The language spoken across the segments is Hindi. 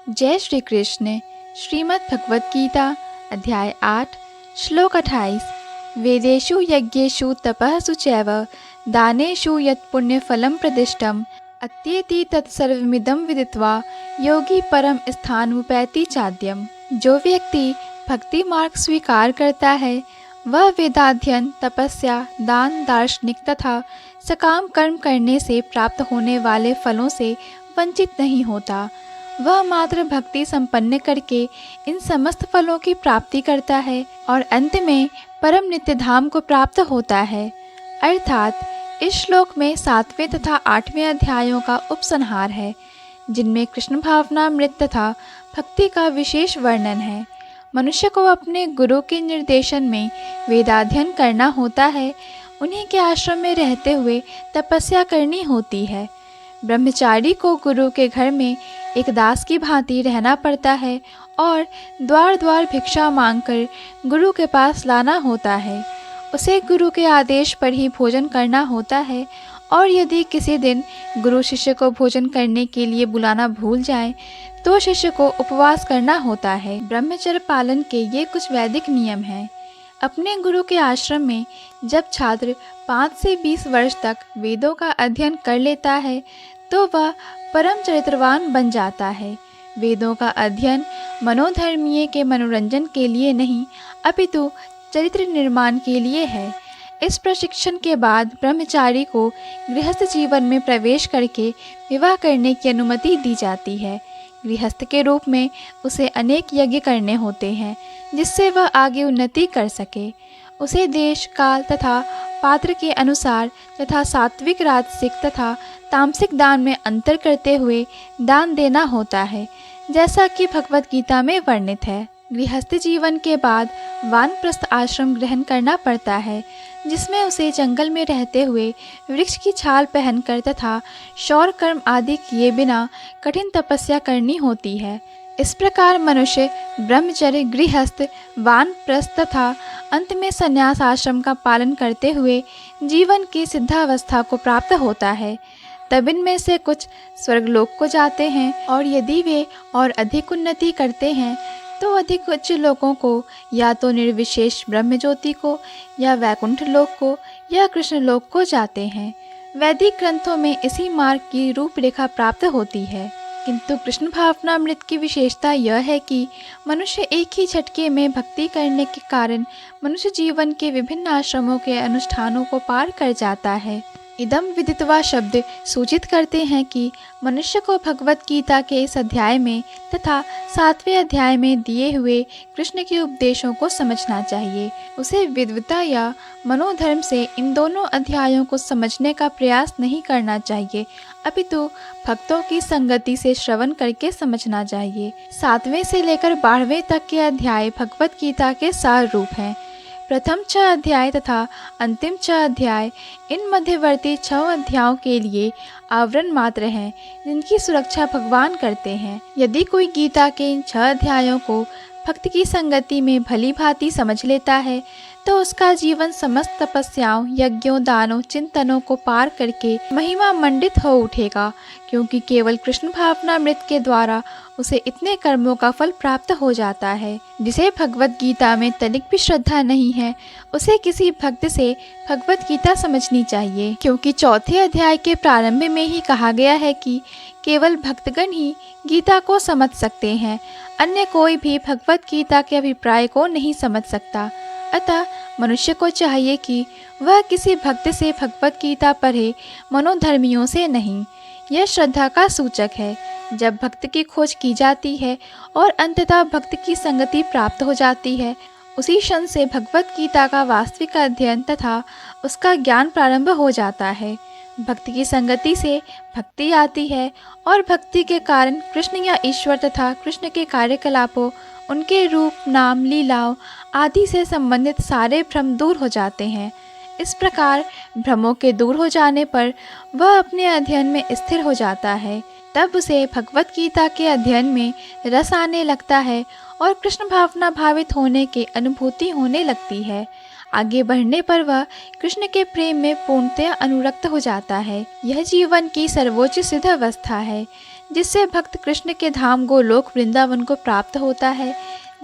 जय श्री कृष्ण। श्रीमद् भगवत गीता अध्याय 8 श्लोक 28। वेदेषु यज्ञेषु तपःसु चैव दानेषु यत् पुण्यफलं प्रदिष्टम् अत्येति तत्सर्वमिदं विदित्वा योगी परम स्थानमुपैति चाद्यम्। जो व्यक्ति भक्ति मार्ग स्वीकार करता है वह वेदाध्ययन, तपस्या, दान, दार्शनिक तथा सकाम कर्म करने से प्राप्त होने वाले फलों से वंचित नहीं होता। वह मात्र भक्ति संपन्न करके इन समस्त फलों की प्राप्ति करता है और अंत में परम नित्य धाम को प्राप्त होता है। अर्थात इस श्लोक में 7वें तथा 8वें अध्यायों का उपसंहार है, जिनमें कृष्ण भावनामृत तथा भक्ति का विशेष वर्णन है। मनुष्य को अपने गुरु के निर्देशन में वेदाध्ययन करना होता है, उन्हीं के आश्रम में रहते हुए तपस्या करनी होती है। ब्रह्मचारी को गुरु के घर में एक दास की भांति रहना पड़ता है और द्वार द्वार भिक्षा मांगकर गुरु के पास लाना होता है। उसे गुरु के आदेश पर ही भोजन करना होता है और यदि किसी दिन गुरु शिष्य को भोजन करने के लिए बुलाना भूल जाए तो शिष्य को उपवास करना होता है। ब्रह्मचर्य पालन के ये कुछ वैदिक नियम हैं। अपने गुरु के आश्रम में जब छात्र 5 से 20 वर्ष तक वेदों का अध्ययन कर लेता है तो वह परम चरित्रवान बन जाता है। वेदों का अध्ययन मनोधर्मीय के मनोरंजन के लिए नहीं अपितु चरित्र निर्माण के लिए है। इस प्रशिक्षण के बाद ब्रह्मचारी को गृहस्थ जीवन में प्रवेश करके विवाह करने की अनुमति दी जाती है। गृहस्थ के रूप में उसे अनेक यज्ञ करने होते हैं जिससे वह आगे उन्नति कर सके। उसे देश, काल तथा पात्र के अनुसार तथा सात्विक, राजसिक तथा तामसिक दान में अंतर करते हुए दान देना होता है, जैसा कि भगवत गीता में वर्णित है। गृहस्थ जीवन के बाद वानप्रस्थ आश्रम ग्रहण करना पड़ता है, जिसमें उसे जंगल में रहते हुए वृक्ष की छाल पहनकर तथा शौर कर्म आदि किए बिना कठिन तपस्या करनी होती है। इस प्रकार मनुष्य ब्रह्मचर्य, गृहस्थ, वानप्रस्थ तथा अंत में संन्यास आश्रम का पालन करते हुए जीवन की सिद्धावस्था को प्राप्त होता है। तब इनमें से कुछ स्वर्गलोक को जाते हैं और यदि वे और अधिक उन्नति करते हैं तो अधिक उच्च लोकों को या तो निर्विशेष ब्रह्म ज्योति को या वैकुंठ लोक को या कृष्ण लोक को जाते हैं। वैदिक ग्रंथों में इसी मार्ग की रूपरेखा प्राप्त होती है, किंतु कृष्ण भावनामृत की विशेषता यह है कि मनुष्य एक ही झटके में भक्ति करने के कारण मनुष्य जीवन के विभिन्न आश्रमों के अनुष्ठानों को पार कर जाता है। इदम विदित्वा शब्द सूचित करते हैं कि मनुष्य को भगवत गीता के इस अध्याय में तथा 7वें अध्याय में दिए हुए कृष्ण के उपदेशों को समझना चाहिए। उसे विद्वता या मनोधर्म से इन दोनों अध्यायों को समझने का प्रयास नहीं करना चाहिए, अपितु भक्तों की संगति से श्रवण करके समझना चाहिए। 7वें से लेकर 12वें तक के अध्याय भगवत गीता के सार रूप हैं। प्रथम 6 अध्याय तथा अंतिम 6 अध्याय इन मध्यवर्ती 6 अध्यायों के लिए आवरण मात्र हैं, जिनकी सुरक्षा भगवान करते हैं। यदि कोई गीता के इन 6 अध्यायों को भक्त की संगति में भली भांति समझ लेता है तो उसका जीवन समस्त तपस्याओं, यज्ञों, दानों, चिंतनों को पार करके महिमा मंडित हो उठेगा, क्योंकि केवल कृष्ण भावनामृत के द्वारा उसे इतने कर्मों का फल प्राप्त हो जाता है। जिसे भगवत गीता में तनिक भी श्रद्धा नहीं है उसे किसी भक्त से भगवत गीता समझनी चाहिए, क्योंकि 4थे अध्याय के प्रारंभ में ही कहा गया है कि केवल भक्तगण ही गीता को समझ सकते हैं, अन्य कोई भी भगवत गीता के अभिप्राय को नहीं समझ सकता। अतः मनुष्य को चाहिए कि वह किसी भक्त से भगवत गीता पढ़े, मनोधर्मियों से नहीं। यह श्रद्धा का सूचक है। जब भक्त की खोज की जाती है और अंततः भक्त की संगति प्राप्त हो जाती है, उसी क्षण से भगवत गीता का वास्तविक अध्ययन तथा उसका ज्ञान प्रारंभ हो जाता है। भक्त की संगति से भक्ति आती है और भक्ति के कारण कृष्ण या ईश्वर तथा कृष्ण के कार्यकलापों, उनके रूप, नाम, लीलाओं आदि से संबंधित सारे भ्रम दूर हो जाते हैं। इस प्रकार भ्रमों के दूर हो जाने पर वह अपने अध्ययन में स्थिर हो जाता है। तब उसे भगवत गीता के अध्ययन में रस आने लगता है और कृष्ण भावना भावित होने की अनुभूति होने लगती है। आगे बढ़ने पर वह कृष्ण के प्रेम में पूर्णतया अनुरक्त हो जाता है। यह जीवन की सर्वोच्च सिद्ध अवस्था है, जिससे भक्त कृष्ण के धाम गोलोक वृंदावन को प्राप्त होता है,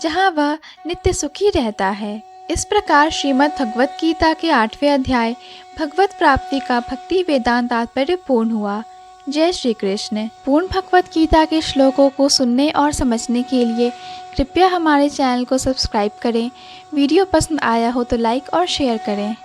जहाँ वह नित्य सुखी रहता है। इस प्रकार श्रीमद् भगवत गीता के 8वें अध्याय भगवत प्राप्ति का भक्ति वेदांत तात्पर्य पूर्ण हुआ। जय श्री कृष्ण। पूर्ण भगवत गीता के श्लोकों को सुनने और समझने के लिए कृपया हमारे चैनल को सब्सक्राइब करें। वीडियो पसंद आया हो तो लाइक और शेयर करें।